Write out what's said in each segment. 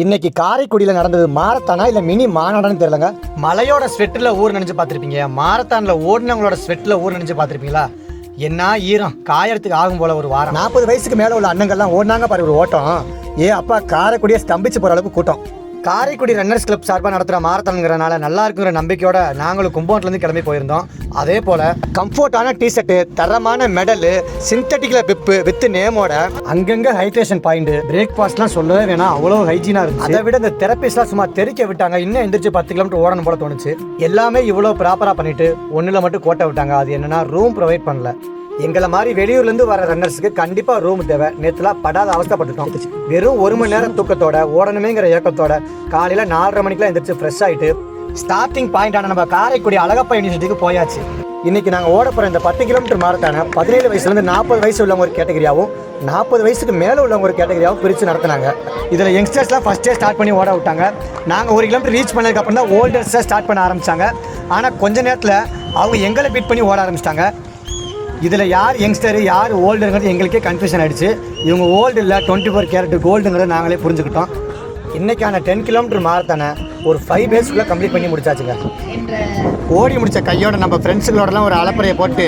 இன்னைக்கு காரைக்குடியில் நடந்தது மாரத்தானா இல்லை மினி மாநாடான்னு தெரியலங்க. மலையோட ஸ்வெட்டில் ஊர் நினைச்சு பார்த்துருப்பீங்க, மாரத்தானில் ஓடினவங்களோட ஸ்வெட்டில் ஊர் நினைச்சு பார்த்துருப்பீங்களா? என்ன ஈரம் காயறதுக்கு ஆகும் போல ஒரு வாரம். 40 வயசுக்கு மேலே உள்ள அண்ணங்கள்லாம் ஓடினாங்க பாரு ஒரு ஓட்டம். அப்பா காரைக்குடியை ஸ்தம்பிச்சு போகிற அளவுக்கு கூட்டம். காரைக்குடி ரன்னர்ஸ் கிளப் சார்பாக நடத்துகிற மாரத்தான்ங்கிறனால நல்லா இருக்குங்கிற நம்பிக்கையோட நாங்களும் கும்பகோணத்துலேருந்து கிளம்பி போயிருந்தோம். அதே போல் கம்ஃபர்டான டிஷர்ட்டு, தரமான மெடலு, சிந்தட்டிக்கில் பிப்பு வித் நேமோட, அங்கங்கே ஹைட்ரேஷன் பாயிண்ட், பிரேக்ஃபாஸ்ட்லாம் சொல்லவே வேணாம், அவ்வளோ ஹைஜீனாக இருந்துச்சு. அதை விட இந்த தெரப்பிஸ்ட்லாம் சும்மா தெறிக்க விட்டாங்க. இன்னும் எந்திரிச்சு 10 கிலோமீட்டர் ஓடணும் போல தோணுச்சு. எல்லாமே இவ்வளோ ப்ராப்பராக பண்ணிட்டு ஒன்றில் மட்டும் கோட்டை விட்டாங்க. அது என்னன்னா ரூம் ப்ரொவைட் பண்ணல. எங்களை மாதிரி வெளியூர்லேருந்து வர ரன்னர்ஸுக்கு கண்டிப்பாக ரூம் தேவை. நேற்றுலாம் படாத அவஸ்தைப்பட்டுட்டோம். வெறும் 1 மணி நேரம் தூக்கத்தோட ஓடணுமேங்கிற இயக்கத்தோட காலையில் 4:30 மணிக்கெலாம் எந்திரிச்சு ஃப்ரெஷ் ஆகிட்டு ஸ்டார்டிங் பாயிண்டான நம்ம காரைக்குடி அழகப்பா யூனிவர்சிட்டிக்கு போயாச்சு. இன்றைக்கி நாங்கள் ஓட போகிற இந்த 10 கிலோமீட்டர் மாரத்தான 17 வயசுலேருந்து 40 வயசு உள்ளவங்க ஒரு கேட்டகரியாகவும் 40 வயசுக்கு மேலே உள்ளவங்க ஒரு கேட்டகரியாகவும் பிரித்து நடத்தினாங்க. இதில் யங்ஸ்டர்ஸ்லாம் ஃபஸ்ட்டே ஸ்டார்ட் பண்ணி ஓட விட்டாங்க. நாங்கள் 1 கிலோமீட்டர் ரீச் பண்ணதுக்கப்புறம் தான் ஓல்டர்ஸை ஸ்டார்ட் பண்ண ஆரம்பித்தாங்க. ஆனால் கொஞ்ச நேரத்தில் அவங்க எங்களை பீட் பண்ணி ஓட ஆரம்பிச்சிட்டாங்க. இதில் யார் யங்ஸ்டர் யார் ஓல்டுங்கிறது எங்களுக்கே கன்ஃபியூஷன் ஆகிடுச்சு. இவங்க ஓல்டு இல்லை, 24 கேரட் கோல்டுங்கிறத நாங்களே புரிஞ்சுக்கிட்டோம். இன்றைக்கான 10 கிலோமீட்டர் மாரத்தானை ஒரு 5 டேஸ்க்குள்ளே கம்ப்ளீட் பண்ணி முடிச்சாச்சுங்க. ஓடி முடித்த கையோட நம்ம ஃப்ரெண்ட்ஸுகளோடலாம் ஒரு அலப்பறையை போட்டு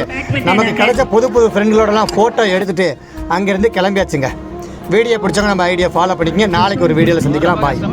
நமக்கு கிடைச்ச புது ஃப்ரெண்ட்களோடலாம் ஃபோட்டோ எடுத்துகிட்டு அங்கேருந்து கிளம்பியாச்சுங்க. வீடியோ பிடிச்சவங்க நம்ம ஐடியா ஃபாலோ பண்ணிக்கங்க. நாளைக்கு ஒரு வீடியோவில் சந்திக்கலாம். பாய்.